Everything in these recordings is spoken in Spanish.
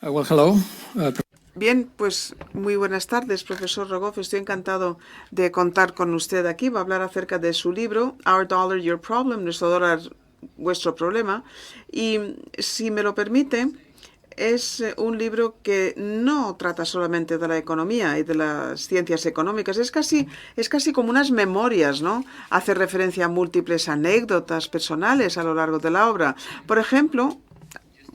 Well, hello. Bien, pues muy buenas tardes, profesor Rogoff. Estoy encantado de contar con usted aquí. Va a hablar acerca de su libro, Our Dollar, Your Problem, nuestro dólar, vuestro problema. Y si me lo permite, es un libro que no trata solamente de la economía y de las ciencias económicas. Es casi como unas memorias, ¿no? Hace referencia a múltiples anécdotas personales a lo largo de la obra. Por ejemplo,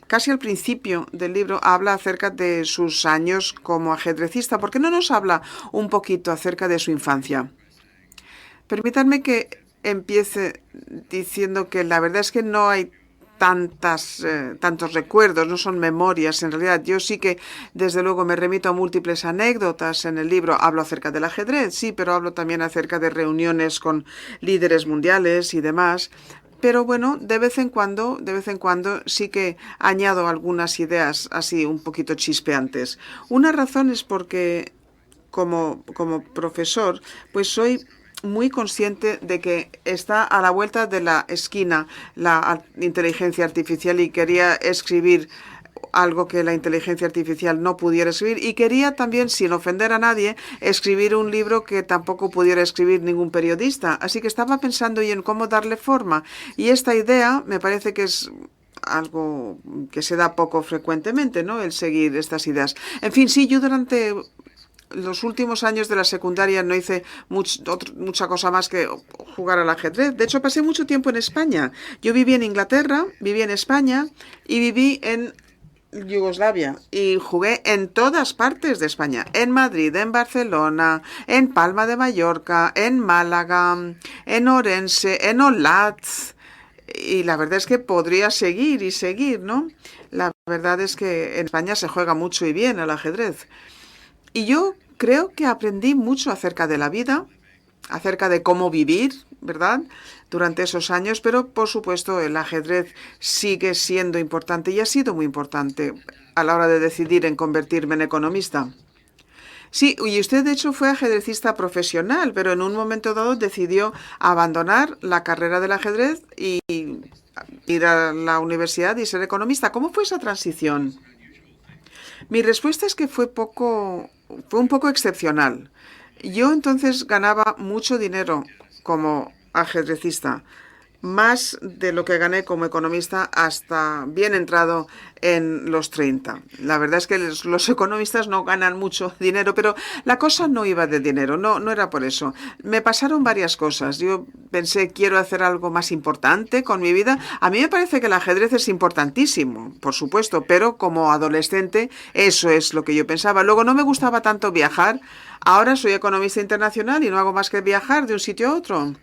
casi al principio del libro habla acerca de sus años como ajedrecista. ¿Por qué no nos habla un poquito acerca de su infancia? Permítanme que empiece diciendo que la verdad es que no hay tantos recuerdos, no son memorias en realidad. Yo sí que, desde luego, me remito a múltiples anécdotas en el libro. Hablo acerca del ajedrez, sí, pero hablo también acerca de reuniones con líderes mundiales y demás. Pero bueno, de vez en cuando sí que añado algunas ideas así un poquito chispeantes. Una razón es porque como profesor, pues soy muy consciente de que está a la vuelta de la esquina la inteligencia artificial y quería escribir algo que la inteligencia artificial no pudiera escribir y quería también, sin ofender a nadie, escribir un libro que tampoco pudiera escribir ningún periodista. Así que estaba pensando en cómo darle forma y esta idea me parece que es algo que se da poco frecuentemente, ¿no? El seguir estas ideas. En fin, sí, yo durante los últimos años de la secundaria no hice mucha cosa más que jugar al ajedrez. De hecho, pasé mucho tiempo en España. Yo viví en Inglaterra, viví en España y viví en Yugoslavia y jugué en todas partes de España, en Madrid, en Barcelona, en Palma de Mallorca, en Málaga, en Orense, en Olatz. Y la verdad es que podría seguir y seguir, ¿no? La verdad es que en España se juega mucho y bien al ajedrez. Y yo creo que aprendí mucho acerca de la vida, acerca de cómo vivir, ¿verdad? Durante esos años, pero por supuesto el ajedrez sigue siendo importante y ha sido muy importante a la hora de decidir en convertirme en economista. Sí, y usted de hecho fue ajedrecista profesional, pero en un momento dado decidió abandonar la carrera del ajedrez y ir a la universidad y ser economista. ¿Cómo fue esa transición? Mi respuesta es que fue un poco excepcional. Yo entonces ganaba mucho dinero como ajedrecista, más de lo que gané como economista hasta bien entrado en los 30. La verdad es que los economistas no ganan mucho dinero, pero la cosa no iba de dinero, no era por eso. Me pasaron varias cosas. Yo pensé, quiero hacer algo más importante con mi vida. A mí me parece que el ajedrez es importantísimo, por supuesto, pero como adolescente eso es lo que yo pensaba. Luego no me gustaba tanto viajar. Ahora soy economista internacional y no hago más que viajar de un sitio a otro.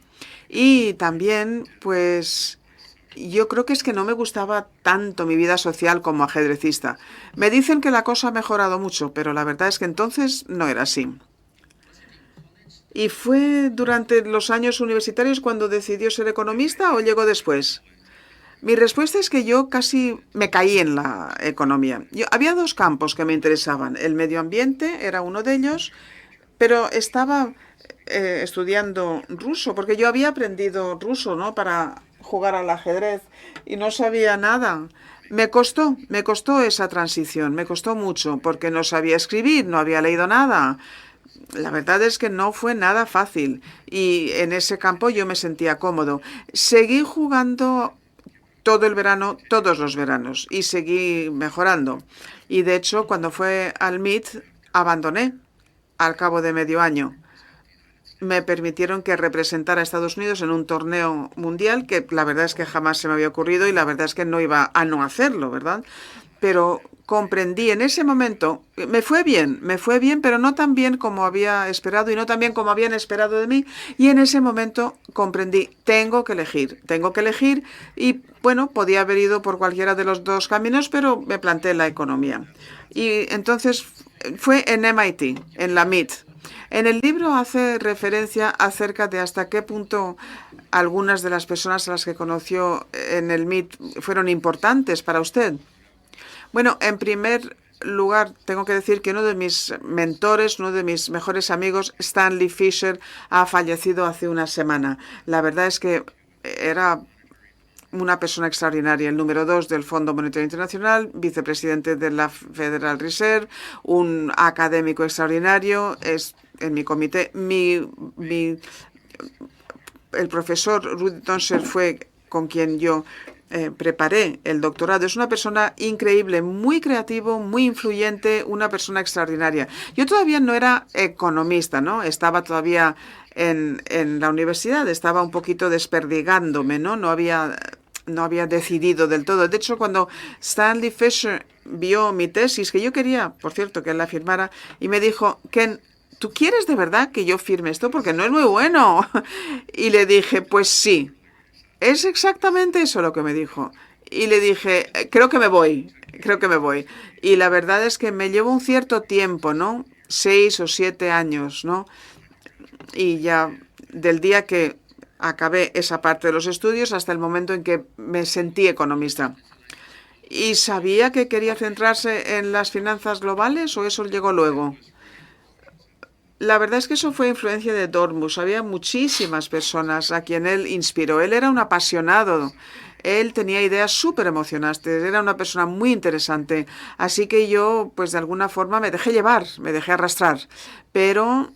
Y también, pues, yo creo que es que no me gustaba tanto mi vida social como ajedrecista. Me dicen que la cosa ha mejorado mucho, pero la verdad es que entonces no era así. ¿Y fue durante los años universitarios cuando decidió ser economista o llegó después? Mi respuesta es que yo casi me caí en la economía. Había dos campos que me interesaban. El medio ambiente era uno de ellos, pero estaba estudiando ruso, porque yo había aprendido ruso, ¿no? Para jugar al ajedrez y no sabía nada. Me costó esa transición, me costó mucho, porque no sabía escribir, no había leído nada. La verdad es que no fue nada fácil y en ese campo yo me sentía cómodo. Seguí jugando todo el verano, todos los veranos, y seguí mejorando. Y de hecho, cuando fue al MIT, abandoné al cabo de medio año. Me permitieron que representara a Estados Unidos en un torneo mundial que la verdad es que jamás se me había ocurrido y la verdad es que no iba a no hacerlo, ¿verdad? Pero comprendí en ese momento, me fue bien, pero no tan bien como había esperado y no tan bien como habían esperado de mí. Y en ese momento comprendí, tengo que elegir y bueno, podía haber ido por cualquiera de los dos caminos, pero me planteé la economía. Y entonces fue en MIT, en la MIT. En el libro hace referencia acerca de hasta qué punto algunas de las personas a las que conoció en el MIT fueron importantes para usted. Bueno, en primer lugar, tengo que decir que uno de mis mentores, uno de mis mejores amigos, Stanley Fischer, ha fallecido hace una semana. La verdad es que era una persona extraordinaria. El número 2 del Fondo Monetario Internacional, vicepresidente de la Federal Reserve, un académico extraordinario. Es en mi comité. El profesor Rudy Tonser fue con quien yo preparé el doctorado. Es una persona increíble, muy creativo, muy influyente, una persona extraordinaria. Yo todavía no era economista, ¿no? Estaba todavía en la universidad, estaba un poquito desperdigándome, ¿no? No había decidido del todo. De hecho, cuando Stanley Fischer vio mi tesis, que yo quería, por cierto, que él la firmara, y me dijo, Ken, ¿tú quieres de verdad que yo firme esto? Porque no es muy bueno. Y le dije, pues sí, es exactamente eso lo que me dijo. Y le dije, creo que me voy, creo que me voy. Y la verdad es que me llevó un cierto tiempo, ¿no? 6 o 7 años, ¿no? Y ya del día que acabé esa parte de los estudios hasta el momento en que me sentí economista. ¿Y sabía que quería centrarse en las finanzas globales o eso llegó luego? La verdad es que eso fue influencia de Dormus. Había muchísimas personas a quien él inspiró. Él era un apasionado. Él tenía ideas súper emocionantes. Era una persona muy interesante. Así que yo, pues de alguna forma, me dejé llevar, me dejé arrastrar. Pero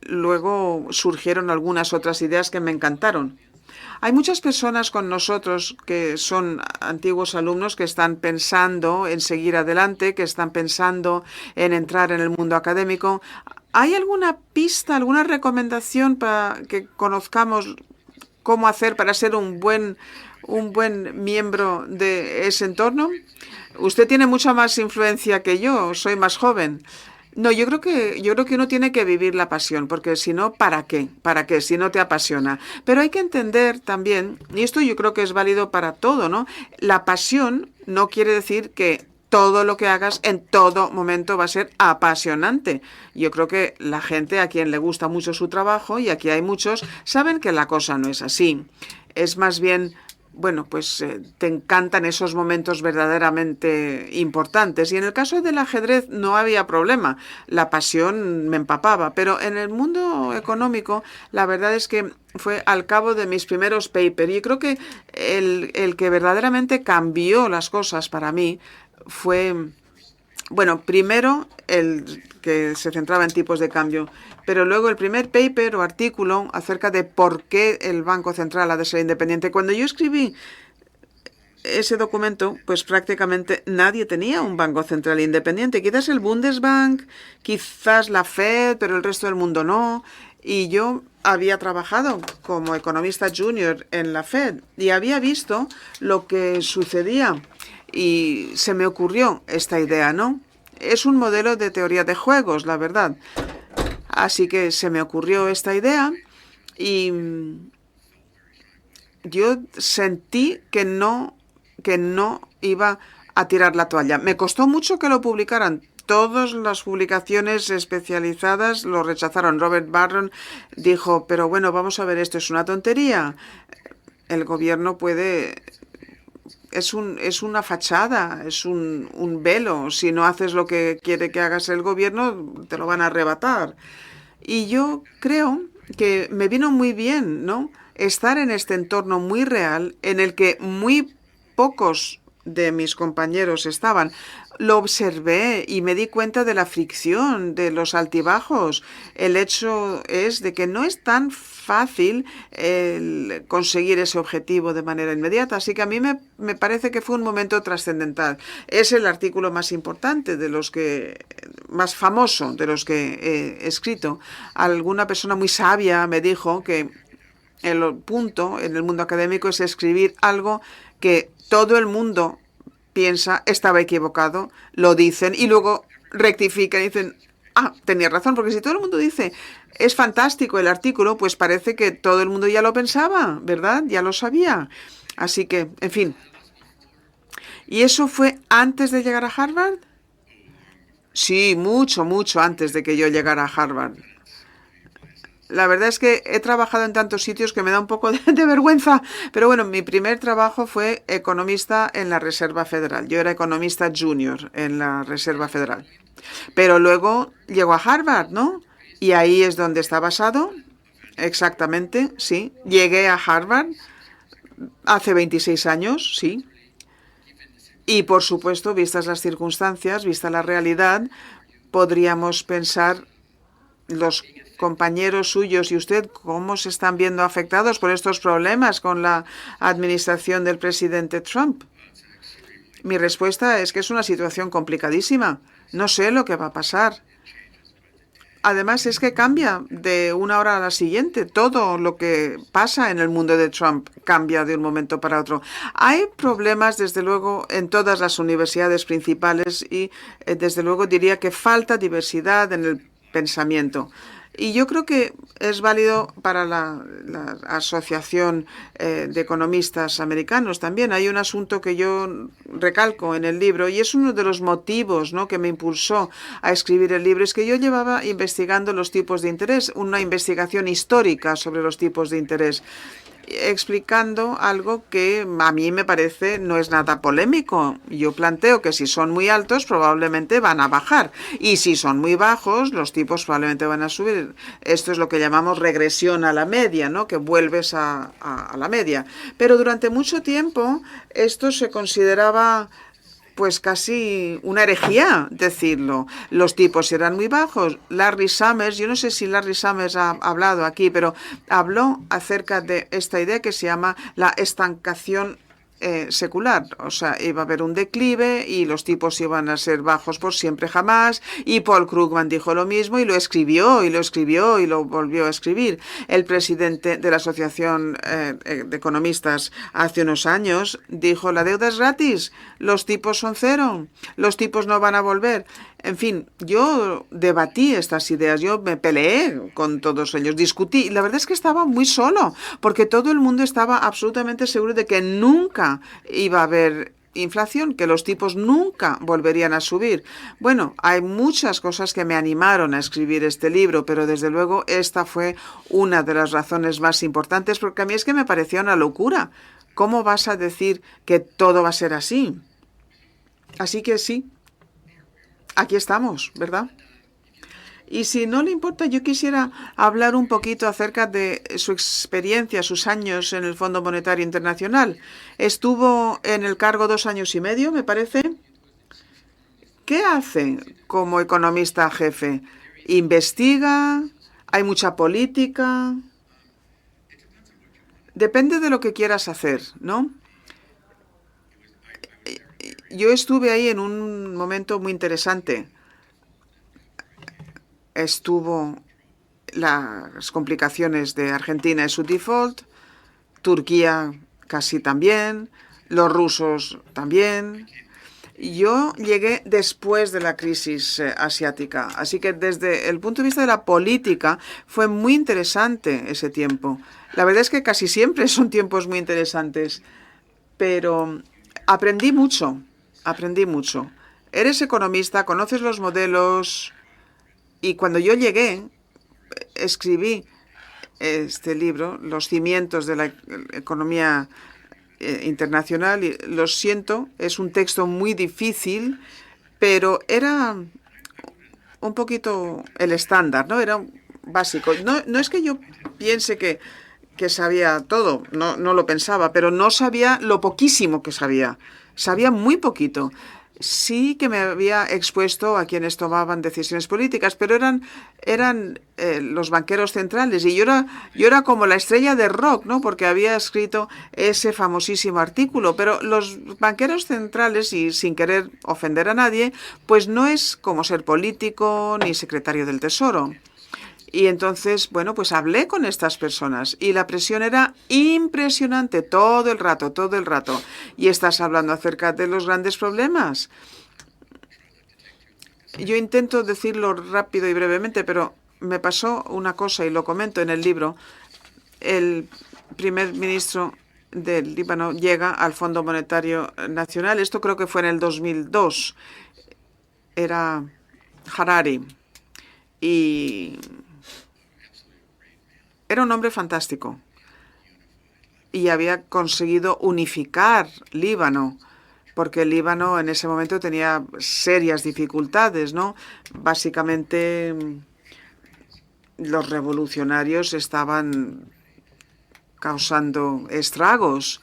luego surgieron algunas otras ideas que me encantaron. Hay muchas personas con nosotros que son antiguos alumnos que están pensando en seguir adelante, que están pensando en entrar en el mundo académico. ¿Hay alguna pista, alguna recomendación para que conozcamos cómo hacer para ser un buen miembro de ese entorno? Usted tiene mucha más influencia que yo, soy más joven. No, yo creo que uno tiene que vivir la pasión, porque si no, ¿para qué? ¿Para qué? Si no te apasiona. Pero hay que entender también, y esto yo creo que es válido para todo, ¿no? La pasión no quiere decir que todo lo que hagas en todo momento va a ser apasionante. Yo creo que la gente a quien le gusta mucho su trabajo, y aquí hay muchos, saben que la cosa no es así. Es más bien, bueno, pues te encantan esos momentos verdaderamente importantes. Y en el caso del ajedrez no había problema. La pasión me empapaba. Pero en el mundo económico, la verdad es que fue al cabo de mis primeros papers. Y creo que el que verdaderamente cambió las cosas para mí fue, bueno, primero el que se centraba en tipos de cambio, pero luego el primer paper o artículo acerca de por qué el Banco Central ha de ser independiente. Cuando yo escribí ese documento, pues prácticamente nadie tenía un banco central independiente. Quizás el Bundesbank, quizás la Fed, pero el resto del mundo no. Y yo había trabajado como economista junior en la Fed y había visto lo que sucedía. Y se me ocurrió esta idea, ¿no? Es un modelo de teoría de juegos, la verdad. Así que se me ocurrió esta idea y yo sentí que no iba a tirar la toalla. Me costó mucho que lo publicaran. Todas las publicaciones especializadas lo rechazaron. Robert Barron dijo, pero bueno, vamos a ver, esto es una tontería. El gobierno puede... Es una fachada, es un velo. Si no haces lo que quiere que hagas el gobierno, te lo van a arrebatar. Y yo creo que me vino muy bien, ¿no? Estar en este entorno muy real en el que muy pocos de mis compañeros estaban. Lo observé y me di cuenta de la fricción, de los altibajos. El hecho es de que no es tan fácil conseguir ese objetivo de manera inmediata. Así que a mí me parece que fue un momento trascendental. Es el artículo más importante de los que, más famoso de los que he escrito. Alguna persona muy sabia me dijo que el punto en el mundo académico es escribir algo que todo el mundo piensa estaba equivocado, lo dicen y luego rectifican y dicen, ah, tenía razón, porque si todo el mundo dice, es fantástico el artículo, pues parece que todo el mundo ya lo pensaba, ¿verdad? Ya lo sabía. Así que, en fin. ¿Y eso fue antes de llegar a Harvard? Sí, mucho, mucho antes de que yo llegara a Harvard. La verdad es que he trabajado en tantos sitios que me da un poco de vergüenza. Pero bueno, mi primer trabajo fue economista en la Reserva Federal. Yo era economista junior en la Reserva Federal. Pero luego llegó a Harvard, ¿no? Y ahí es donde está basado. Exactamente, sí. Llegué a Harvard Hace 26 años, sí. Y, por supuesto, vistas las circunstancias, vista la realidad, podríamos pensar los compañeros suyos y usted cómo se están viendo afectados por estos problemas con la administración del presidente Trump. Mi respuesta es que es una situación complicadísima. No sé lo que va a pasar. Además, es que cambia de una hora a la siguiente. Todo lo que pasa en el mundo de Trump cambia de un momento para otro. Hay problemas, desde luego, en todas las universidades principales y, desde luego, diría que falta diversidad en el pensamiento. Y yo creo que es válido para la Asociación de Economistas Americanos también. Hay un asunto que yo recalco en el libro y es uno de los motivos, ¿no?, que me impulsó a escribir el libro. Es que yo llevaba investigando los tipos de interés, una investigación histórica sobre los tipos de interés, explicando algo que a mí me parece no es nada polémico. Yo planteo que si son muy altos probablemente van a bajar y si son muy bajos los tipos probablemente van a subir. Esto es lo que llamamos regresión a la media, ¿no?, que vuelves a la media. Pero durante mucho tiempo esto se consideraba pues casi una herejía decirlo. Los tipos eran muy bajos. Larry Summers, yo no sé si Larry Summers ha hablado aquí, pero habló acerca de esta idea que se llama la estancación secular. O sea, iba a haber un declive y los tipos iban a ser bajos por siempre jamás. Y Paul Krugman dijo lo mismo y lo escribió y lo escribió y lo volvió a escribir. El presidente de la Asociación de Economistas hace unos años dijo: la deuda es gratis, los tipos son cero, los tipos no van a volver. En fin, yo debatí estas ideas, yo me peleé con todos ellos, discutí, y la verdad es que estaba muy solo, porque todo el mundo estaba absolutamente seguro de que nunca iba a haber inflación, que los tipos nunca volverían a subir. Bueno, hay muchas cosas que me animaron a escribir este libro, pero desde luego esta fue una de las razones más importantes, porque a mí es que me parecía una locura. ¿Cómo vas a decir que todo va a ser así? Así que sí. Aquí estamos, ¿verdad? Y si no le importa, yo quisiera hablar un poquito acerca de su experiencia, sus años en el Fondo Monetario Internacional. Estuvo en el cargo 2 años y medio, me parece. ¿Qué hace como economista jefe? ¿Investiga? ¿Hay mucha política? Depende de lo que quieras hacer, ¿no? Yo estuve ahí en un momento muy interesante. Estuvo las complicaciones de Argentina y su default, Turquía casi también, los rusos también. Yo llegué después de la crisis asiática, así que desde el punto de vista de la política fue muy interesante ese tiempo. La verdad es que casi siempre son tiempos muy interesantes, pero aprendí mucho, aprendí mucho. Eres economista, conoces los modelos y cuando yo llegué, escribí este libro, Los cimientos de la economía internacional, y lo siento, es un texto muy difícil, pero era un poquito el estándar, ¿no? Era básico. No es que yo piense que sabía todo, no lo pensaba, pero no sabía lo poquísimo que sabía. Sabía muy poquito. Sí que me había expuesto a quienes tomaban decisiones políticas, pero eran los banqueros centrales y yo era como la estrella de rock, ¿no? Porque había escrito ese famosísimo artículo, pero los banqueros centrales, y sin querer ofender a nadie, pues no es como ser político ni secretario del Tesoro. Y entonces, bueno, pues hablé con estas personas y la presión era impresionante todo el rato, todo el rato. Y estás hablando acerca de los grandes problemas. Yo intento decirlo rápido y brevemente, pero me pasó una cosa y lo comento en el libro. El primer ministro del Líbano llega al Fondo Monetario Nacional. Esto creo que fue en el 2002. Era Harari. Y era un hombre fantástico y había conseguido unificar Líbano, porque el Líbano en ese momento tenía serias dificultades, ¿no? Básicamente los revolucionarios estaban causando estragos.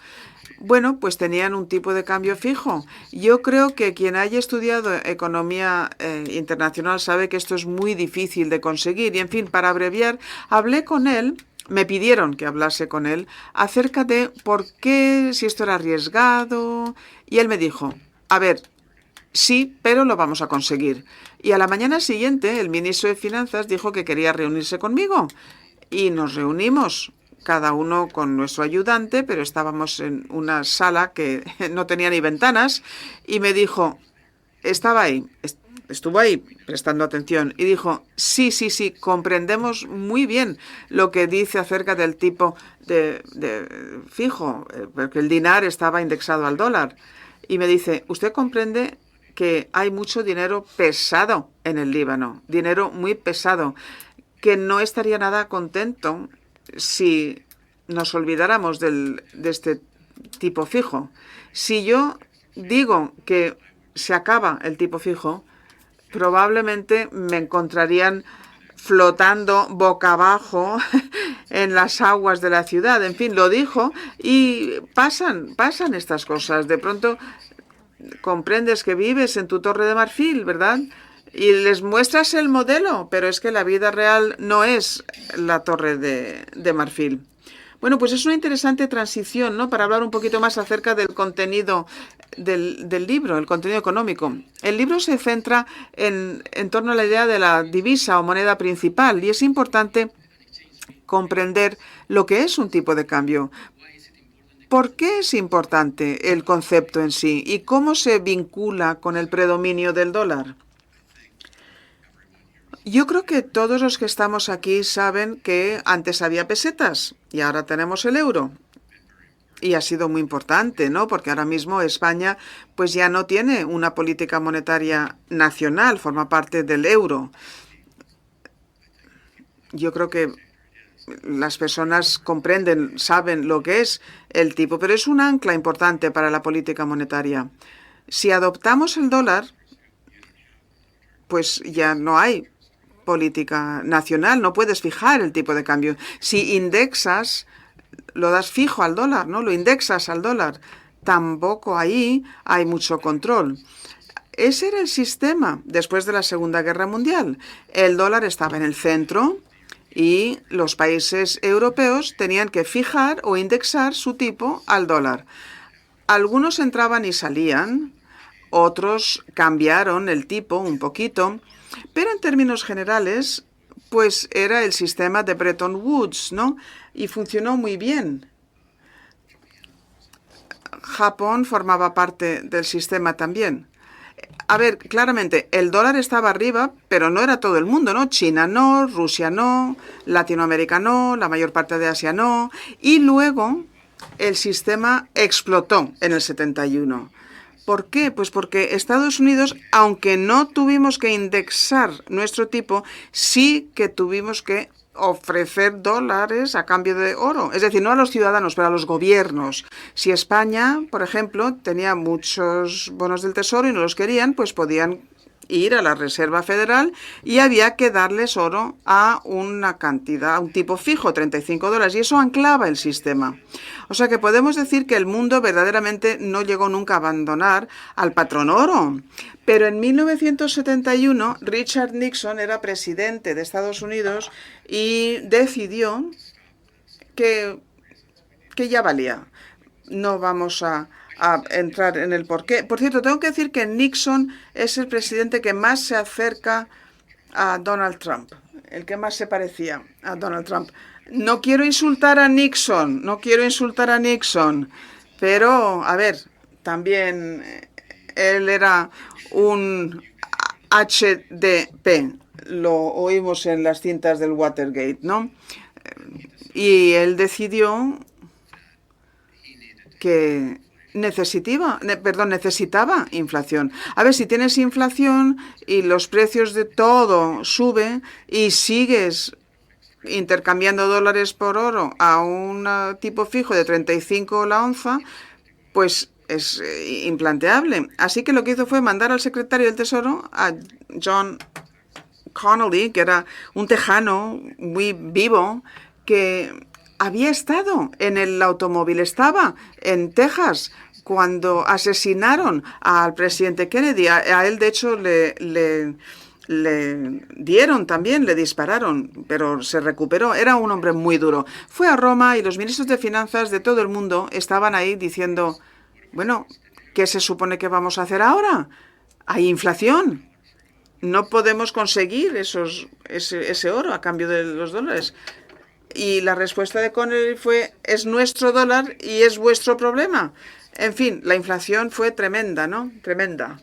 Bueno, pues tenían un tipo de cambio fijo. Yo creo que quien haya estudiado economía internacional sabe que esto es muy difícil de conseguir. Y en fin, para abreviar, hablé con él, me pidieron que hablase con él acerca de por qué, si esto era arriesgado. Y él me dijo, a ver, sí, pero lo vamos a conseguir. Y a la mañana siguiente, el ministro de Finanzas dijo que quería reunirse conmigo. Y nos reunimos, cada uno con nuestro ayudante, pero estábamos en una sala que no tenía ni ventanas. Y me dijo, estaba ahí, estuvo ahí prestando atención. Y dijo, sí, sí, sí, comprendemos muy bien lo que dice acerca del tipo de fijo, porque el dinar estaba indexado al dólar. Y me dice, ¿usted comprende que hay mucho dinero pesado en el Líbano? Dinero muy pesado, que no estaría nada contento si nos olvidáramos de este tipo fijo. Si yo digo que se acaba el tipo fijo, probablemente me encontrarían flotando boca abajo en las aguas de la ciudad. En fin, lo dijo y pasan estas cosas. De pronto comprendes que vives en tu Torre de Marfil, ¿verdad? Y les muestras el modelo, pero es que la vida real no es la Torre de Marfil. Bueno, pues es una interesante transición, ¿no? Para hablar un poquito más acerca del contenido del libro, el contenido económico. El libro se centra en torno a la idea de la divisa o moneda principal y es importante comprender lo que es un tipo de cambio. ¿Por qué es importante el concepto en sí y cómo se vincula con el predominio del dólar? Yo creo que todos los que estamos aquí saben que antes había pesetas y ahora tenemos el euro. Y ha sido muy importante, ¿no? Porque ahora mismo España pues ya no tiene una política monetaria nacional, forma parte del euro. Yo creo que las personas comprenden, saben lo que es el tipo, pero es un ancla importante para la política monetaria. Si adoptamos el dólar, pues ya no hay política nacional, no puedes fijar el tipo de cambio. Si indexas, lo das fijo al dólar, ¿no? Lo indexas al dólar. Tampoco ahí hay mucho control. Ese era el sistema después de la Segunda Guerra Mundial. El dólar estaba en el centro y los países europeos tenían que fijar o indexar su tipo al dólar. Algunos entraban y salían, otros cambiaron el tipo un poquito, pero en términos generales, pues era el sistema de Bretton Woods, ¿no? Y funcionó muy bien. Japón formaba parte del sistema también. A ver, claramente, el dólar estaba arriba, pero no era todo el mundo, ¿no? China no, Rusia no, Latinoamérica no, la mayor parte de Asia no. Y luego el sistema explotó en el 71. ¿Por qué? Pues porque Estados Unidos, aunque no tuvimos que indexar nuestro tipo, sí que tuvimos que ofrecer dólares a cambio de oro. Es decir, no a los ciudadanos, pero a los gobiernos. Si España, por ejemplo, tenía muchos bonos del Tesoro y no los querían, pues podían ir a la Reserva Federal y había que darles oro a una cantidad, a un tipo fijo, $35, y eso anclaba el sistema. O sea que podemos decir que el mundo verdaderamente no llegó nunca a abandonar al patrón oro. Pero en 1971 Richard Nixon era presidente de Estados Unidos y decidió que ya valía. No vamos a entrar en el porqué. Por cierto, tengo que decir que Nixon es el presidente que más se acerca a Donald Trump, el que más se parecía a Donald Trump. No quiero insultar a Nixon, pero, a ver, también él era un HDP, lo oímos en las cintas del Watergate, ¿no? Y él decidió que necesitaba inflación. A ver, si tienes inflación y los precios de todo suben y sigues intercambiando dólares por oro a un tipo fijo de 35 la onza, pues es implanteable. Así que lo que hizo fue mandar al secretario del Tesoro, a John Connolly, que era un tejano muy vivo, que había estado en el automóvil, estaba en Texas cuando asesinaron al presidente Kennedy. A él, de hecho, le dieron también, le dispararon, pero se recuperó. Era un hombre muy duro. Fue a Roma y los ministros de finanzas de todo el mundo estaban ahí diciendo, bueno, ¿qué se supone que vamos a hacer ahora? Hay inflación. No podemos conseguir ese oro a cambio de los dólares. Y la respuesta de Connolly fue, es nuestro dólar y es vuestro problema. En fin, la inflación fue tremenda, ¿no? Tremenda.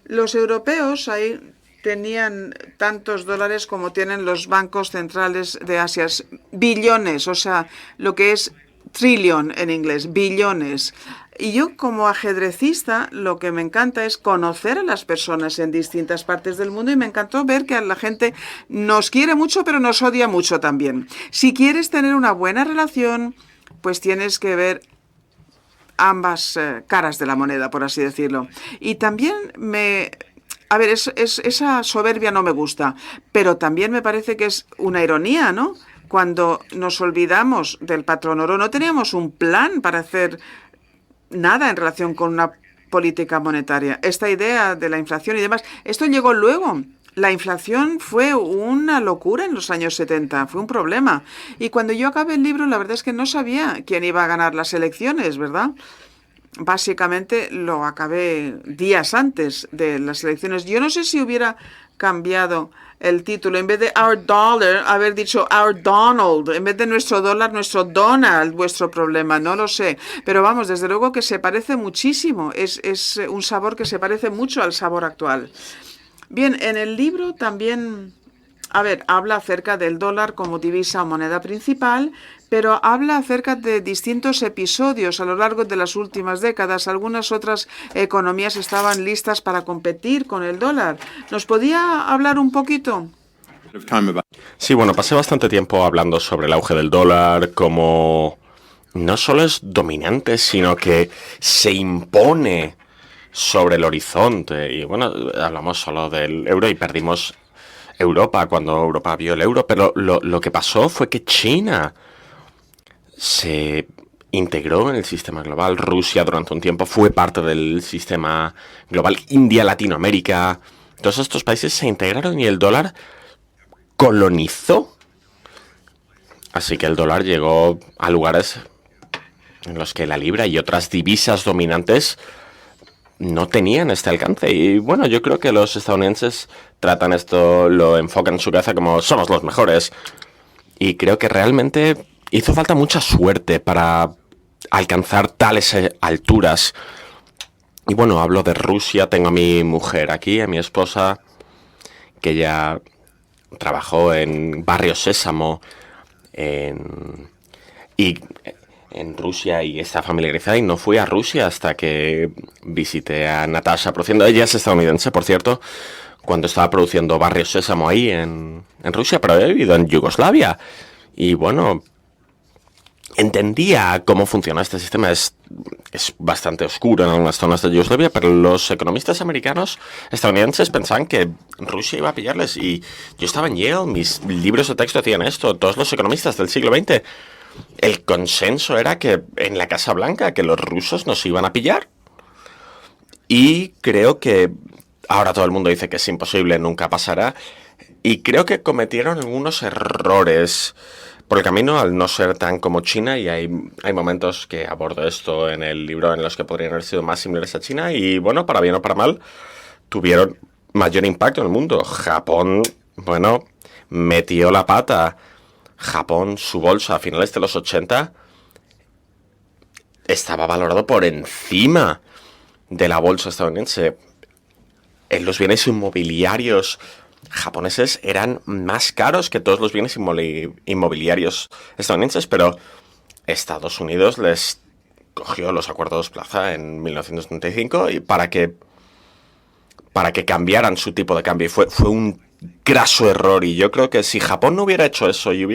Los europeos ahí tenían tantos dólares como tienen los bancos centrales de Asia. Billones, o sea, lo que es trillion en inglés, billones. Y yo como ajedrecista lo que me encanta es conocer a las personas en distintas partes del mundo y me encantó ver que la gente nos quiere mucho pero nos odia mucho también. Si quieres tener una buena relación, pues tienes que ver ambas caras de la moneda, por así decirlo. Y también a ver, esa soberbia no me gusta, pero también me parece que es una ironía, ¿no? Cuando nos olvidamos del patrón oro, no teníamos un plan para hacer nada en relación con una política monetaria. Esta idea de la inflación y demás, esto llegó luego. La inflación fue una locura en los años 70, fue un problema. Y cuando yo acabé el libro, la verdad es que no sabía quién iba a ganar las elecciones, ¿verdad? Básicamente lo acabé días antes de las elecciones. Yo no sé si hubiera cambiado el título, en vez de Our Dollar, haber dicho Our Donald, en vez de nuestro dólar, nuestro Donald, vuestro problema, no lo sé. Pero vamos, desde luego que se parece muchísimo, es un sabor que se parece mucho al sabor actual. Bien, en el libro también, a ver, habla acerca del dólar como divisa o moneda principal, pero habla acerca de distintos episodios a lo largo de las últimas décadas. Algunas otras economías estaban listas para competir con el dólar. ¿Nos podía hablar un poquito? Sí, bueno, pasé bastante tiempo hablando sobre el auge del dólar, como no solo es dominante, sino que se impone sobre el horizonte. Y bueno, hablamos solo del euro y perdimos Europa cuando Europa vio el euro, pero lo que pasó fue que China se integró en el sistema global. Rusia durante un tiempo fue parte del sistema global. India, Latinoamérica, todos estos países se integraron y el dólar colonizó. Así que el dólar llegó a lugares en los que la libra y otras divisas dominantes no tenían este alcance. Y bueno, yo creo que los estadounidenses tratan esto, lo enfocan en su cabeza como somos los mejores. Y creo que realmente hizo falta mucha suerte para alcanzar tales alturas. Y bueno, hablo de Rusia, tengo a mi mujer aquí, a mi esposa, que ya trabajó en Barrio Sésamo en Rusia y está familiarizada, y no fui a Rusia hasta que visité a Natasha produciendo. Ella es estadounidense, por cierto, cuando estaba produciendo Barrio Sésamo ahí en Rusia, pero he vivido en Yugoslavia. Y bueno, entendía cómo funciona este sistema. Es bastante oscuro en algunas zonas de Yugoslavia, pero los economistas estadounidenses pensaban que Rusia iba a pillarles. Y yo estaba en Yale, mis libros de texto decían esto, todos los economistas del siglo XX. El consenso era que en la Casa Blanca, que los rusos nos iban a pillar. Y creo que ahora todo el mundo dice que es imposible, nunca pasará. Y creo que cometieron algunos errores por el camino al no ser tan como China, y hay momentos que abordo esto en el libro en los que podrían haber sido más similares a China y bueno, para bien o para mal, tuvieron mayor impacto en el mundo. Japón, bueno, metió la pata. Japón, su bolsa a finales de los 80 estaba valorado por encima de la bolsa estadounidense. En los bienes inmobiliarios japoneses eran más caros que todos los bienes inmobiliarios estadounidenses, pero Estados Unidos les cogió los acuerdos Plaza en 1935 y para que cambiaran su tipo de cambio. Y fue un graso error, y yo creo que si Japón no hubiera hecho eso y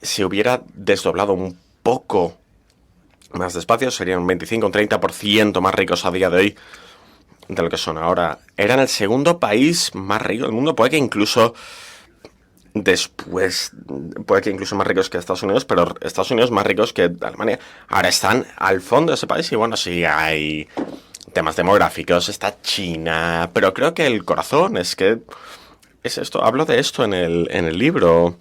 se hubiera desdoblado un poco más despacio, serían un 25 o un 30% más ricos a día de hoy de lo que son ahora. Eran el segundo país más rico del mundo, puede que incluso después, puede que incluso más ricos que Estados Unidos, pero Estados Unidos más ricos que Alemania. Ahora están al fondo de ese país y bueno, sí hay temas demográficos, está China, pero creo que el corazón es que es esto. Hablo de esto en el libro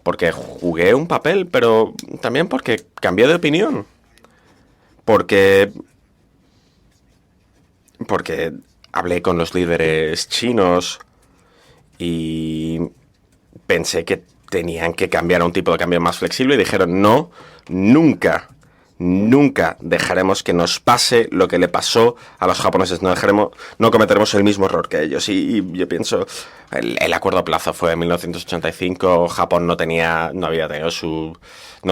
porque jugué un papel, pero también porque cambié de opinión. Porque hablé con los líderes chinos y pensé que tenían que cambiar a un tipo de cambio más flexible y dijeron, no, nunca, nunca dejaremos que nos pase lo que le pasó a los japoneses, no cometeremos el mismo error que ellos. Y yo pienso, el acuerdo a plazo fue en 1985, Japón no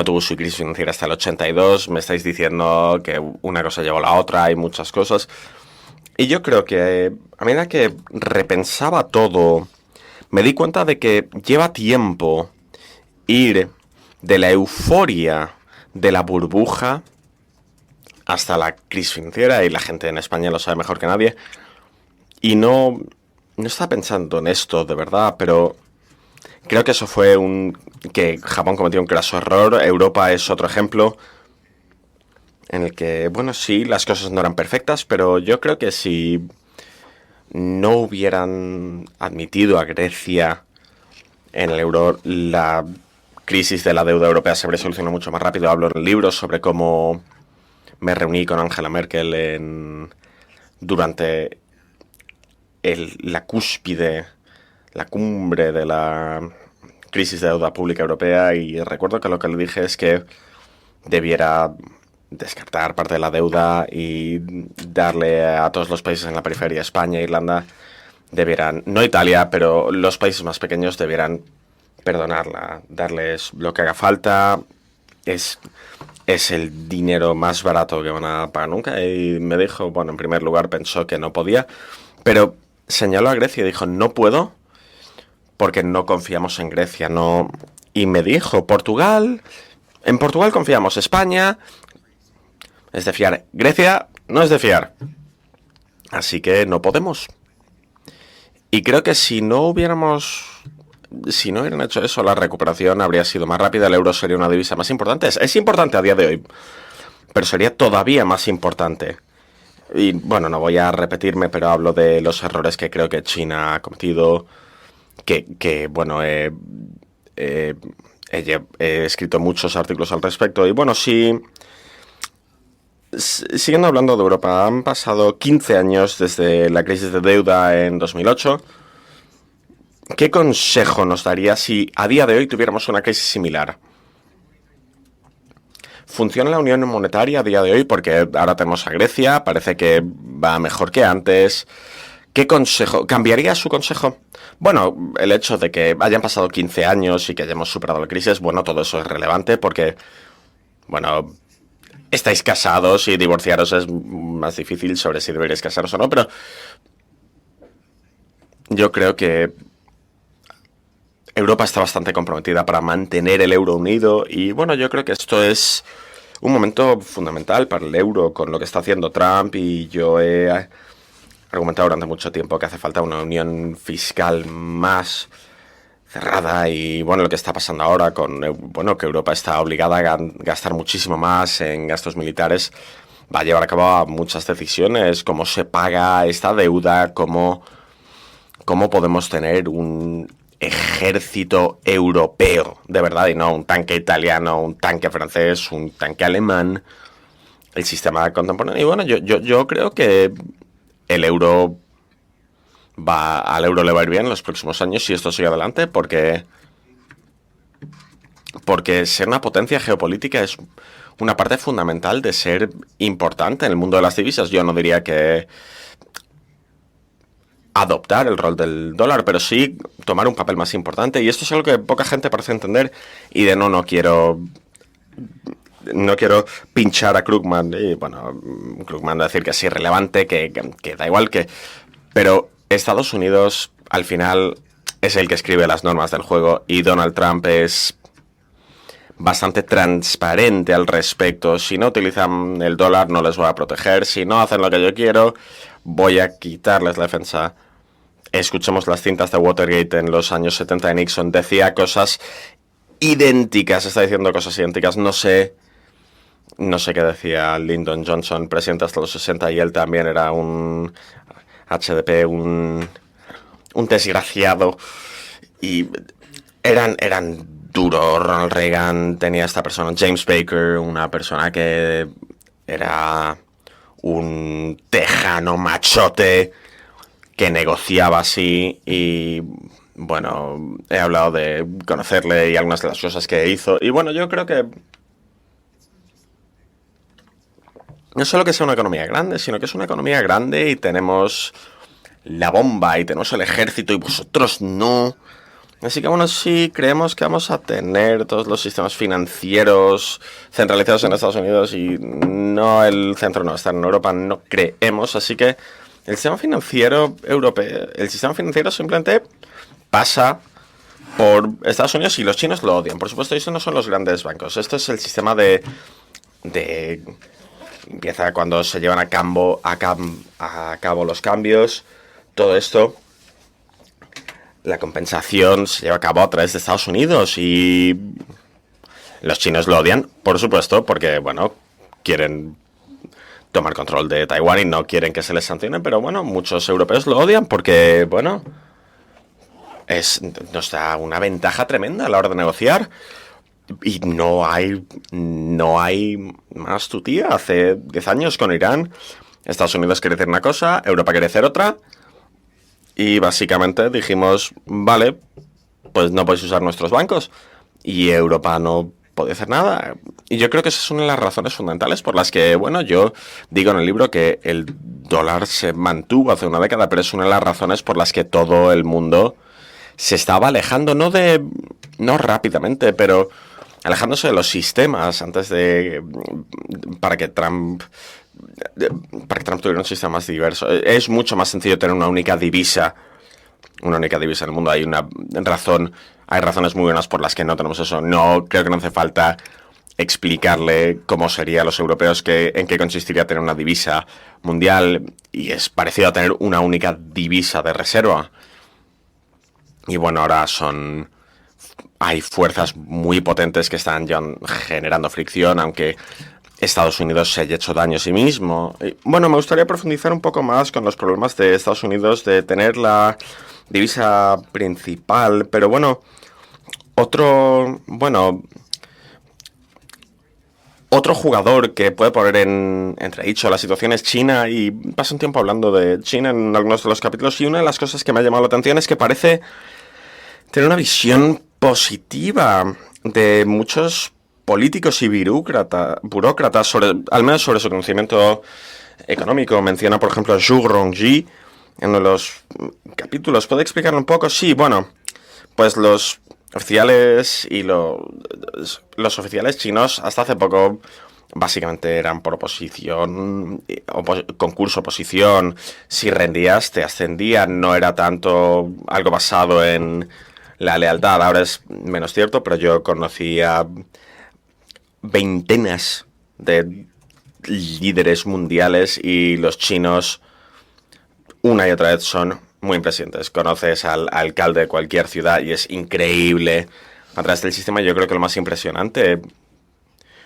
tuvo su crisis financiera hasta el 82, me estáis diciendo que una cosa llevó a la otra, hay muchas cosas. Y yo creo que a medida que repensaba todo, me di cuenta de que lleva tiempo ir de la euforia de la burbuja hasta la crisis financiera, y la gente en España lo sabe mejor que nadie. Y no estaba pensando en esto de verdad, pero creo que eso fue que Japón cometió un graso error. Europa es otro ejemplo en el que, bueno, sí, las cosas no eran perfectas, pero yo creo que si no hubieran admitido a Grecia en el euro, la crisis de la deuda europea se habría solucionado mucho más rápido. Hablo en el libro sobre cómo me reuní con Angela Merkel durante la cúspide, la cumbre de la crisis de deuda pública europea, y recuerdo que lo que le dije es que debiera descartar parte de la deuda y darle a todos los países en la periferia, España, Irlanda, no Italia, pero los países más pequeños debieran perdonarla, darles lo que haga falta. Es el dinero más barato que van a pagar nunca. Y me dijo, bueno, en primer lugar pensó que no podía, pero señaló a Grecia y dijo, no puedo porque no confiamos en Grecia, no. Y me dijo, en Portugal confiamos, España es de fiar, Grecia no es de fiar, así que no podemos. Y creo que si no hubieran hecho eso, la recuperación habría sido más rápida, el euro sería una divisa más importante. Es importante a día de hoy, pero sería todavía más importante. Y bueno, no voy a repetirme, pero hablo de los errores que creo que China ha cometido, que bueno, he escrito muchos artículos al respecto. Y bueno, sí, siguiendo hablando de Europa, han pasado 15 años desde la crisis de deuda en 2008. ¿Qué consejo nos daría si a día de hoy tuviéramos una crisis similar? ¿Funciona la unión monetaria a día de hoy? Porque ahora tenemos a Grecia, parece que va mejor que antes. ¿Qué consejo? ¿Cambiaría su consejo? Bueno, el hecho de que hayan pasado 15 años y que hayamos superado la crisis, bueno, todo eso es relevante porque, bueno, estáis casados y divorciaros es más difícil sobre si deberéis casaros o no, pero yo creo que Europa está bastante comprometida para mantener el euro unido y, bueno, yo creo que esto es un momento fundamental para el euro con lo que está haciendo Trump, y yo he argumentado durante mucho tiempo que hace falta una unión fiscal más cerrada y, bueno, lo que está pasando ahora que Europa está obligada a gastar muchísimo más en gastos militares va a llevar a cabo muchas decisiones, cómo se paga esta deuda, cómo podemos tener un ejército europeo de verdad y no un tanque italiano, un tanque francés, un tanque alemán, el sistema contemporáneo. Y bueno, yo creo que al euro le va a ir bien en los próximos años si esto sigue adelante, porque ser una potencia geopolítica es una parte fundamental de ser importante en el mundo de las divisas. Yo no diría que adoptar el rol del dólar, pero sí tomar un papel más importante, y esto es algo que poca gente parece entender, y no quiero pinchar a Krugman, y bueno, Krugman va a decir que es irrelevante, que da igual, pero Estados Unidos al final es el que escribe las normas del juego, y Donald Trump es bastante transparente al respecto. Si no utilizan el dólar, no les voy a proteger. Si no hacen lo que yo quiero, voy a quitarles la defensa escuchemos las cintas de Watergate en los años 70 de Nixon, decía cosas idénticas, está diciendo cosas idénticas. No sé qué decía Lyndon Johnson, presidente hasta los 60, y él también era un HDP, un desgraciado. Y eran duros. Ronald Reagan tenía esta persona, James Baker, una persona que era un tejano machote que negociaba así. Y bueno, he hablado de conocerle y algunas de las cosas que hizo. Y bueno, yo creo que no solo que sea una economía grande, sino que es una economía grande y tenemos la bomba y tenemos el ejército y vosotros no. Así que bueno, sí creemos que vamos a tener todos los sistemas financieros centralizados en Estados Unidos y no, el centro no está en Europa, no creemos. Así que el sistema financiero europeo, el sistema financiero simplemente pasa por Estados Unidos y los chinos lo odian. Por supuesto, estos no son los grandes bancos. Esto es el sistema de empieza cuando se llevan a cabo los cambios. Todo esto, la compensación se lleva a cabo a través de Estados Unidos y los chinos lo odian, por supuesto, porque, bueno, quieren tomar control de Taiwán y no quieren que se les sancione, pero bueno, muchos europeos lo odian porque, bueno, nos da una ventaja tremenda a la hora de negociar. Y no hay más tutía. Hace 10 años con Irán, Estados Unidos quiere hacer una cosa, Europa quiere hacer otra. Y básicamente dijimos, vale, pues no podéis usar nuestros bancos. Y Europa no podía hacer nada. Y yo creo que esa es una de las razones fundamentales por las que, bueno, yo digo en el libro que el dólar se mantuvo hace una década, pero es una de las razones por las que todo el mundo se estaba alejando, no rápidamente, pero alejándose de los sistemas para que Trump tuviera un sistema más diverso. Es mucho más sencillo tener una única divisa en el mundo. Hay razones muy buenas por las que no tenemos eso. No creo que no hace falta explicarle cómo sería a los europeos en qué consistiría tener una divisa mundial, y es parecido a tener una única divisa de reserva. Y bueno, ahora hay fuerzas muy potentes que están ya generando fricción, aunque Estados Unidos se haya hecho daño a sí mismo. Y bueno, me gustaría profundizar un poco más con los problemas de Estados Unidos de tener la divisa principal, pero bueno, otro jugador que puede poner en entredicho la situación es China, y paso un tiempo hablando de China en algunos de los capítulos, y una de las cosas que me ha llamado la atención es que parece tener una visión positiva de muchos políticos y burócratas, al menos sobre su conocimiento económico. Menciona, por ejemplo, a Zhu Rongji en uno de los capítulos. ¿Puede explicarlo un poco? Sí, bueno, pues los oficiales y los oficiales chinos hasta hace poco básicamente eran por oposición, concurso oposición. Si rendías, te ascendían. No era tanto algo basado en la lealtad. Ahora es menos cierto, pero yo conocía veintenas de líderes mundiales y los chinos una y otra vez son muy impresionantes. Conoces al alcalde de cualquier ciudad y es increíble. A través del sistema, yo creo que lo más impresionante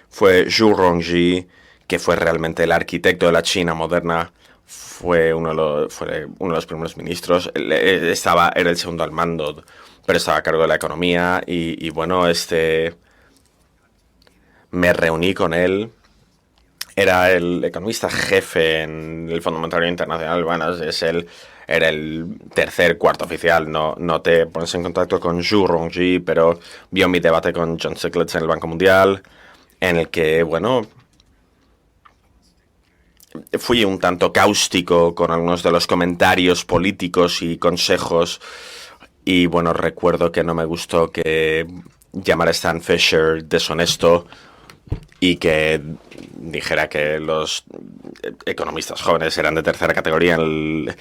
fue Zhu Rongji, que fue realmente el arquitecto de la China moderna. Fue uno de los primeros ministros. Era el segundo al mando, pero estaba a cargo de la economía. Y bueno, me reuní con él. Era el economista jefe en el Fondo Monetario Internacional. Bueno, era el cuarto oficial. No te pones en contacto con Zhu Rongji, pero vio mi debate con John Stiglitz en el Banco Mundial, en el que, bueno, fui un tanto cáustico con algunos de los comentarios políticos y consejos. Y bueno, recuerdo que no me gustó que llamara a Stan Fisher deshonesto y que dijera que los economistas jóvenes eran de tercera categoría en el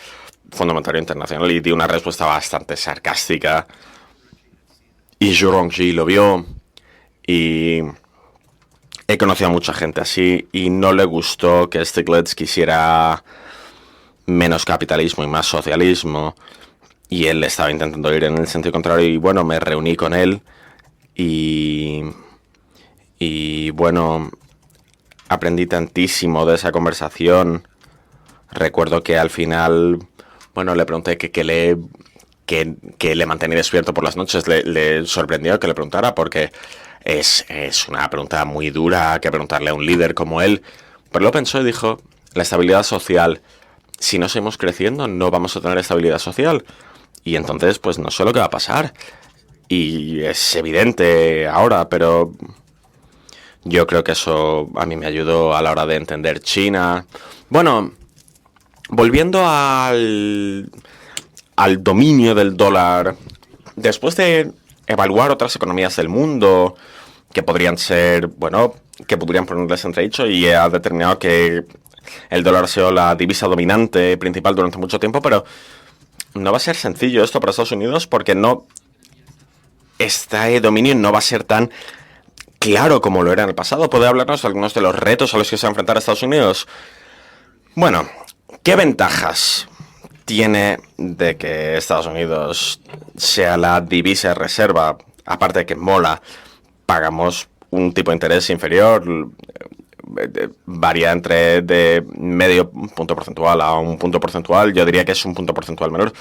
Fondo Monetario Internacional, y di una respuesta bastante sarcástica. Y Zhu Rongji lo vio, y he conocido a mucha gente así, y no le gustó que Stiglitz quisiera menos capitalismo y más socialismo. y él estaba intentando ir en el sentido contrario y bueno, me reuní con él y, y bueno, aprendí tantísimo de esa conversación. Recuerdo que al final, bueno, le pregunté que le mantenía despierto por las noches. Le sorprendió que le preguntara porque es una pregunta muy dura que preguntarle a un líder como él. Pero lo pensó y dijo, la estabilidad social. Si no seguimos creciendo, no vamos a tener estabilidad social. Y entonces, pues no sé lo que va a pasar. Y es evidente ahora, pero yo creo que eso a mí me ayudó a la hora de entender China. Bueno, volviendo al dominio del dólar, después de evaluar otras economías del mundo que podrían ser, bueno, que podrían ponerles entredicho, y ha determinado que el dólar ha sido la divisa dominante principal durante mucho tiempo, pero no va a ser sencillo esto para Estados Unidos porque no, este dominio no va a ser tan claro como lo era en el pasado. ¿Puede hablarnos de algunos de los retos a los que se va a enfrentar Estados Unidos? Bueno, ¿qué ventajas tiene de que Estados Unidos sea la divisa de reserva? Aparte de que mola, pagamos un tipo de interés inferior, varía entre de medio punto porcentual a un punto porcentual, yo diría que es un punto porcentual menor.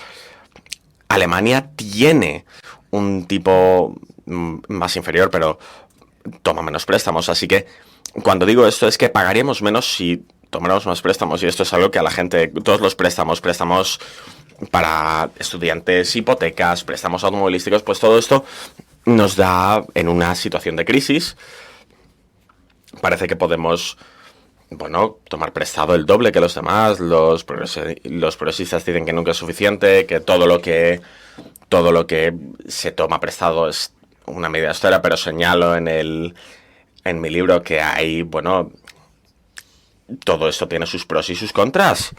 Alemania tiene un tipo más inferior, pero toma menos préstamos, así que cuando digo esto es que pagaríamos menos si tomáramos más préstamos, y esto es algo que a la gente, todos los préstamos para estudiantes, hipotecas, préstamos automovilísticos, pues todo esto nos da en una situación de crisis. Parece que podemos, bueno, tomar prestado el doble que los demás. Los progresistas dicen que nunca es suficiente, que todo lo que se toma prestado es una medida austera, pero señalo en mi libro que hay, bueno, todo esto tiene sus pros y sus contras.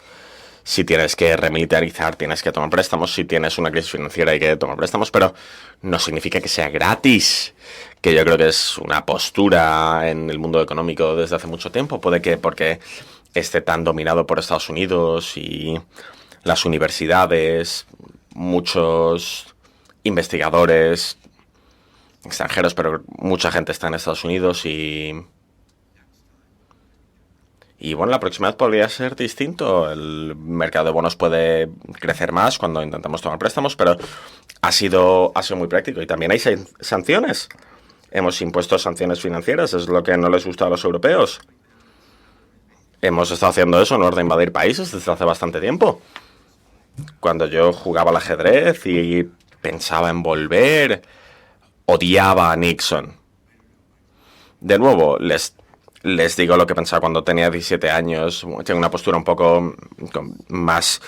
Si tienes que remilitarizar, tienes que tomar préstamos. Si tienes una crisis financiera, hay que tomar préstamos, pero no significa que sea gratis, que yo creo que es una postura en el mundo económico desde hace mucho tiempo. Puede que porque esté tan dominado por Estados Unidos y las universidades, muchos investigadores extranjeros, pero mucha gente está en Estados Unidos y bueno, la próxima vez podría ser distinto. El mercado de bonos puede crecer más cuando intentamos tomar préstamos, pero ha sido muy práctico. Y también hay sanciones. Hemos impuesto sanciones financieras, es lo que no les gusta a los europeos. Hemos estado haciendo eso en orden de invadir países desde hace bastante tiempo. Cuando yo jugaba al ajedrez y pensaba en volver, odiaba a Nixon. De nuevo, les digo lo que pensaba cuando tenía 17 años. Tengo una postura un poco más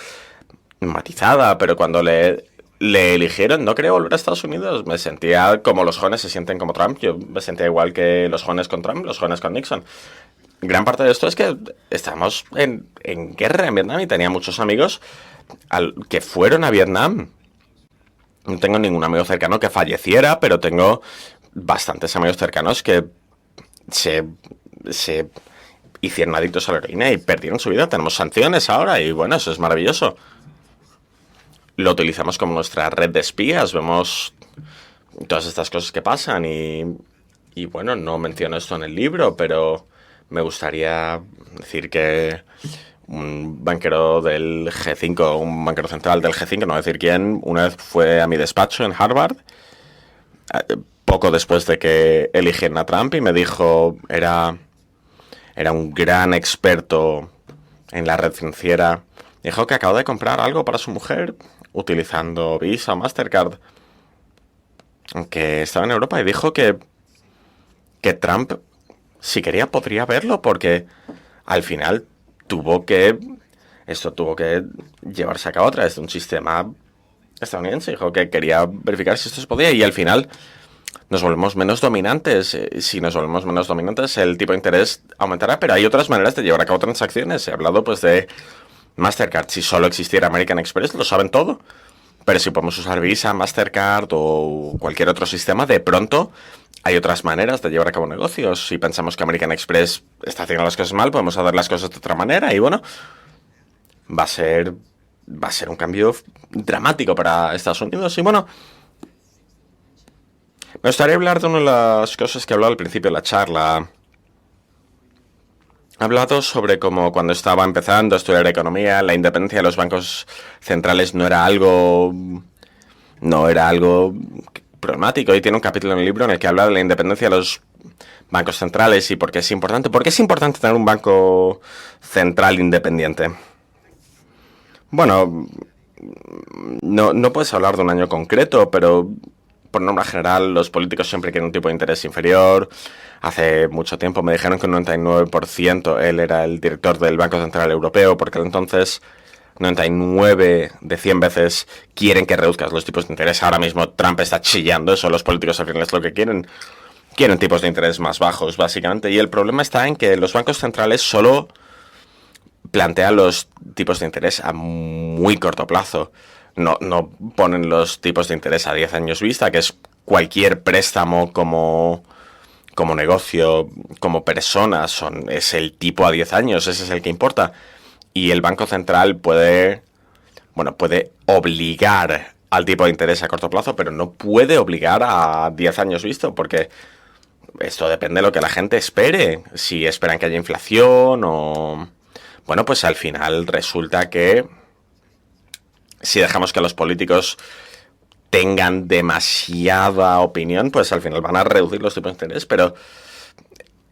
matizada, pero cuando le eligieron, no quería volver a Estados Unidos. Me sentía como los jóvenes se sienten como Trump. Yo me sentía igual que los jóvenes con Trump, los jóvenes con Nixon. Gran parte de esto es que estamos en guerra en Vietnam y tenía muchos amigos que fueron a Vietnam. No tengo ningún amigo cercano que falleciera, pero tengo bastantes amigos cercanos que se hicieron adictos a la heroína y perdieron su vida. Tenemos sanciones ahora y bueno, eso es maravilloso. Lo utilizamos como nuestra red de espías, vemos todas estas cosas que pasan y bueno, no menciono esto en el libro, pero me gustaría decir que un banquero del G5, un banquero central del G5, no voy a decir quién, una vez fue a mi despacho en Harvard, poco después de que eligieron a Trump, y me dijo, era un gran experto en la red financiera, dijo que acaba de comprar algo para su mujer utilizando Visa o Mastercard, que estaba en Europa, y dijo que Trump, si quería, podría verlo, porque al final tuvo que llevarse a cabo a través de un sistema estadounidense. Dijo que quería verificar si esto se podía, y al final nos volvemos menos dominantes. Si nos volvemos menos dominantes, el tipo de interés aumentará, pero hay otras maneras de llevar a cabo transacciones. He hablado pues de Mastercard. Si solo existiera American Express, lo saben todo. Pero si podemos usar Visa, Mastercard o cualquier otro sistema, de pronto hay otras maneras de llevar a cabo negocios. Si pensamos que American Express está haciendo las cosas mal, podemos hacer las cosas de otra manera. Y bueno, va a ser va a ser un cambio dramático para Estados Unidos. Y bueno, me gustaría hablar de una de las cosas que he hablado al principio de la charla. He hablado sobre cómo cuando estaba empezando a estudiar economía, la independencia de los bancos centrales no era algo problemático. Y tiene un capítulo en el libro en el que habla de la independencia de los bancos centrales y por qué es importante. ¿Por qué es importante tener un banco central independiente? Bueno, no puedes hablar de un año concreto, pero por norma general los políticos siempre quieren un tipo de interés inferior. Hace mucho tiempo me dijeron que un 99%, él era el director del Banco Central Europeo, porque entonces 99 de 100 veces quieren que reduzcas los tipos de interés. Ahora mismo Trump está chillando eso, los políticos al final es lo que quieren. Quieren tipos de interés más bajos, básicamente. Y el problema está en que los bancos centrales solo plantean los tipos de interés a muy corto plazo. No ponen los tipos de interés a 10 años vista, que es cualquier préstamo como negocio, como persona, es el tipo a 10 años, ese es el que importa. Y el Banco Central puede obligar al tipo de interés a corto plazo, pero no puede obligar a 10 años visto, porque esto depende de lo que la gente espere. Si esperan que haya inflación o... Bueno, pues al final resulta que si dejamos que los políticos tengan demasiada opinión, pues al final van a reducir los tipos de interés, pero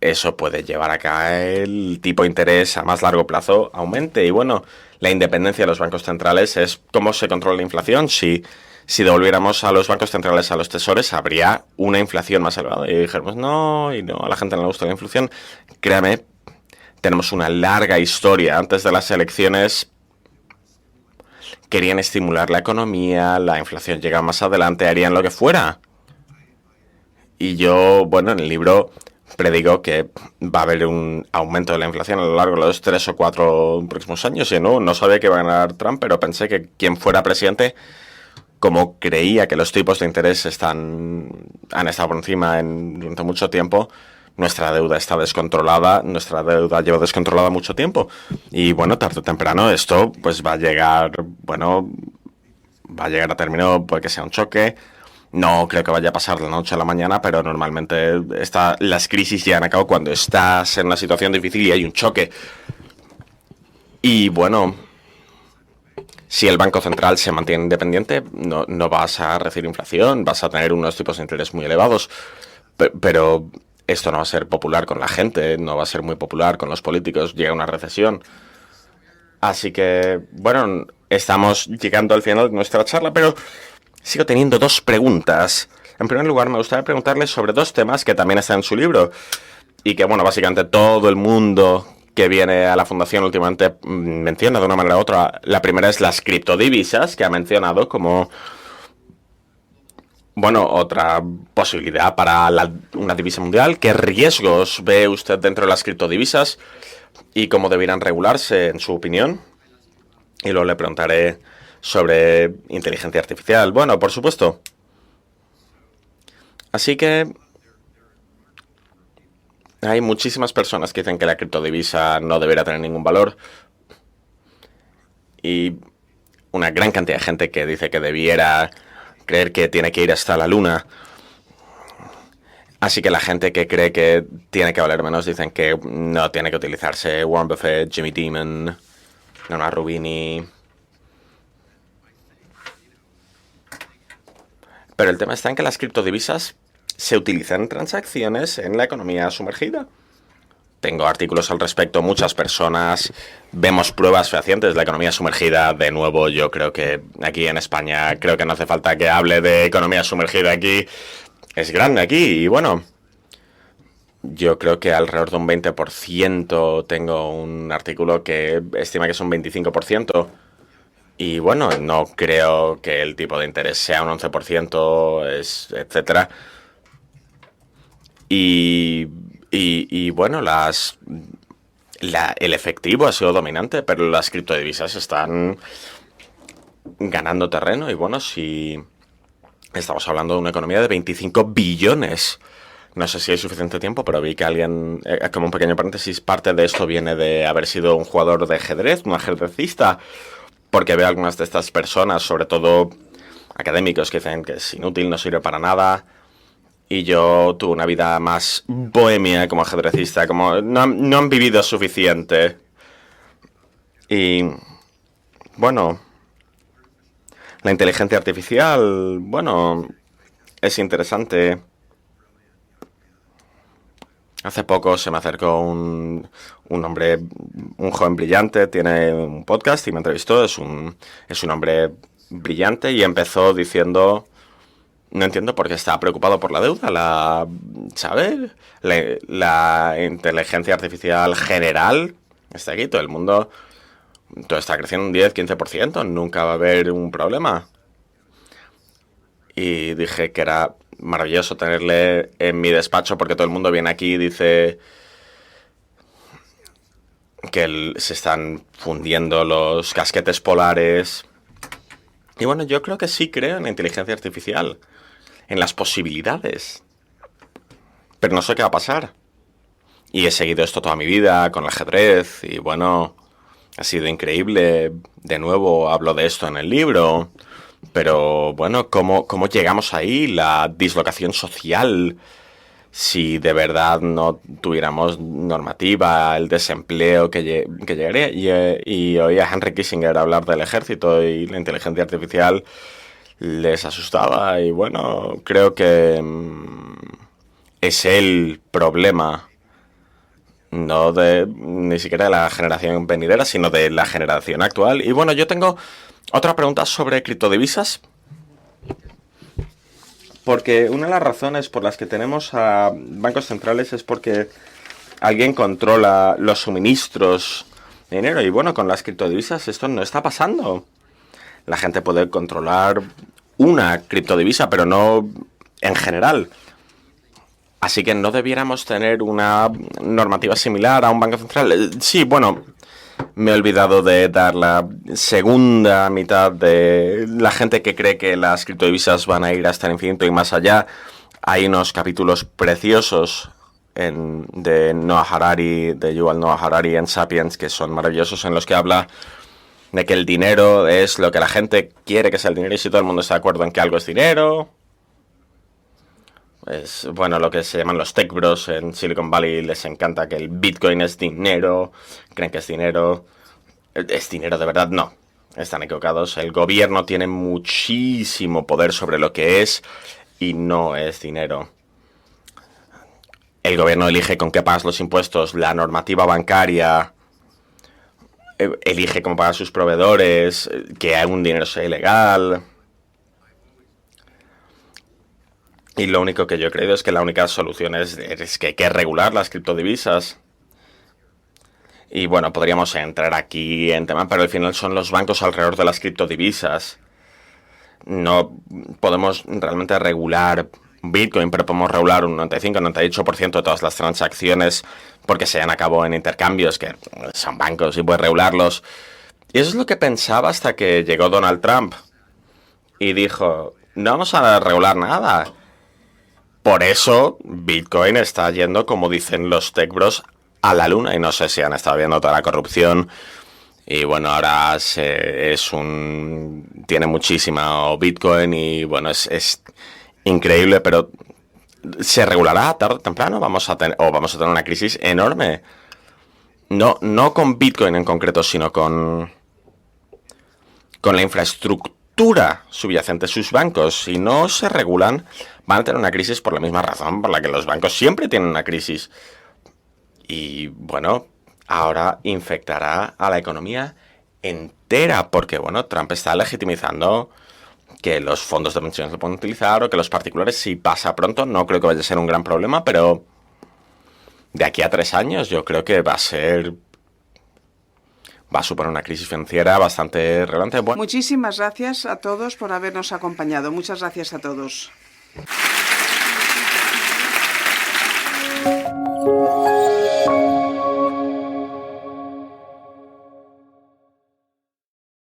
eso puede llevar a que el tipo de interés a más largo plazo aumente. Y bueno, la independencia de los bancos centrales es cómo se controla la inflación. Si devolviéramos a los bancos centrales a los tesores, habría una inflación más elevada. Y dijéramos, no, a la gente no le gusta la inflación. Créame, tenemos una larga historia. Antes de las elecciones querían estimular la economía, la inflación llega más adelante, harían lo que fuera. Y yo, bueno, en el libro predigo que va a haber un aumento de la inflación a lo largo de los 3 o 4 próximos años. Y no sabía que iba a ganar Trump, pero pensé que quien fuera presidente, como creía que los tipos de interés han estado por encima durante mucho tiempo, nuestra deuda está descontrolada, nuestra deuda lleva descontrolada mucho tiempo. Y bueno, tarde o temprano esto pues va a llegar a término, puede que sea un choque. No creo que vaya a pasar de la noche a la mañana, pero normalmente las crisis llegan a cabo cuando estás en una situación difícil y hay un choque. Y bueno, si el Banco Central se mantiene independiente, no vas a recibir inflación, vas a tener unos tipos de interés muy elevados, pero esto no va a ser popular con la gente, no va a ser muy popular con los políticos, llega una recesión. Así que, bueno, estamos llegando al final de nuestra charla, pero sigo teniendo 2 preguntas. En primer lugar, me gustaría preguntarles sobre 2 temas que también están en su libro y que, bueno, básicamente todo el mundo que viene a la fundación últimamente menciona de una manera u otra. La primera es las criptodivisas, que ha mencionado como, bueno, otra posibilidad para una divisa mundial. ¿Qué riesgos ve usted dentro de las criptodivisas y cómo debieran regularse, en su opinión? Y luego le preguntaré sobre inteligencia artificial. Bueno, por supuesto. Así que hay muchísimas personas que dicen que la criptodivisa no debería tener ningún valor. Y una gran cantidad de gente que dice que debiera creer que tiene que ir hasta la luna. Así que la gente que cree que tiene que valer menos dicen que no tiene que utilizarse. Warren Buffett, Jimmy Dimon, Norma Rubini. Pero el tema está en que las criptodivisas se utilizan en transacciones en la economía sumergida. Tengo artículos al respecto, muchas personas, vemos pruebas fehacientes de la economía sumergida. De nuevo, yo creo que aquí en España, creo que no hace falta que hable de economía sumergida aquí. Es grande aquí y bueno, yo creo que alrededor de un 20%, tengo un artículo que estima que es un 25%. Y bueno, no creo que el tipo de interés sea un 11%, etcétera. Y bueno, el efectivo ha sido dominante, pero las criptodivisas están ganando terreno. Y bueno, si estamos hablando de una economía de 25 billones. No sé si hay suficiente tiempo, pero vi que alguien, como un pequeño paréntesis, parte de esto viene de haber sido un jugador de ajedrez, un ajedrecista. porque veo algunas de estas personas, sobre todo académicos, que dicen que es inútil, no sirve para nada. Y yo tuve una vida más bohemia como ajedrecista, como no han vivido suficiente. Y bueno, la inteligencia artificial, bueno, es interesante. Hace poco se me acercó un hombre, un joven brillante, tiene un podcast y me entrevistó. Es un hombre brillante y empezó diciendo: no entiendo por qué está preocupado por la deuda. ¿Sabes? La inteligencia artificial general está aquí, todo el mundo, todo está creciendo un 10-15%, nunca va a haber un problema. Y dije que era maravilloso tenerle en mi despacho porque todo el mundo viene aquí y dice que se están fundiendo los casquetes polares. Y bueno, yo creo que sí creo en la inteligencia artificial, en las posibilidades. Pero no sé qué va a pasar. Y he seguido esto toda mi vida con el ajedrez y bueno, ha sido increíble. De nuevo hablo de esto en el libro. Pero bueno, ¿cómo llegamos ahí? La dislocación social, si de verdad no tuviéramos normativa, el desempleo que llegaría. Y oía a Henry Kissinger hablar del ejército y la inteligencia artificial les asustaba. Y bueno, creo que es el problema, no ni siquiera de la generación venidera, sino de la generación actual. Y bueno, yo tengo otra pregunta sobre criptodivisas, porque una de las razones por las que tenemos a bancos centrales es porque alguien controla los suministros de dinero. Y bueno, con las criptodivisas esto no está pasando. La gente puede controlar una criptodivisa, pero no en general. Así que no debiéramos tener una normativa similar a un banco central. Sí, bueno, me he olvidado de dar la segunda mitad de la gente que cree que las criptodivisas van a ir hasta el infinito y más allá. Hay unos capítulos preciosos de Yuval Noah Harari en Sapiens, que son maravillosos, en los que habla de que el dinero es lo que la gente quiere que sea el dinero, y si todo el mundo está de acuerdo en que algo es dinero, es, bueno, lo que se llaman los tech bros en Silicon Valley les encanta que el Bitcoin es dinero, creen que es dinero. ¿Es dinero de verdad? No, están equivocados. El gobierno tiene muchísimo poder sobre lo que es y no es dinero. El gobierno elige con qué pagas los impuestos, la normativa bancaria elige cómo pagar sus proveedores, que un dinero sea ilegal. Y lo único que yo he creído es que la única solución es que hay que regular las criptodivisas. Y bueno, podríamos entrar aquí en tema, pero al final son los bancos alrededor de las criptodivisas. No podemos realmente regular Bitcoin, pero podemos regular un 95-98% de todas las transacciones porque se llevan a cabo en intercambios, que son bancos y puedes regularlos. Y eso es lo que pensaba hasta que llegó Donald Trump y dijo: no vamos a regular nada. Por eso Bitcoin está yendo, como dicen los tech bros, a la luna. Y no sé si han estado viendo toda la corrupción. Y bueno, ahora tiene muchísima Bitcoin y bueno, es increíble, pero ¿se regulará tarde o temprano? Vamos a tener una crisis enorme. No con Bitcoin en concreto, sino con la infraestructura subyacente. Sus bancos, si no se regulan, van a tener una crisis por la misma razón por la que los bancos siempre tienen una crisis. Y bueno, ahora infectará a la economía entera, porque bueno, Trump está legitimizando que los fondos de pensiones lo pueden utilizar o que los particulares, si pasa pronto, no creo que vaya a ser un gran problema, pero de aquí a 3 años yo creo que va a suponer una crisis financiera bastante relevante. Muchísimas gracias a todos por habernos acompañado. Muchas gracias a todos.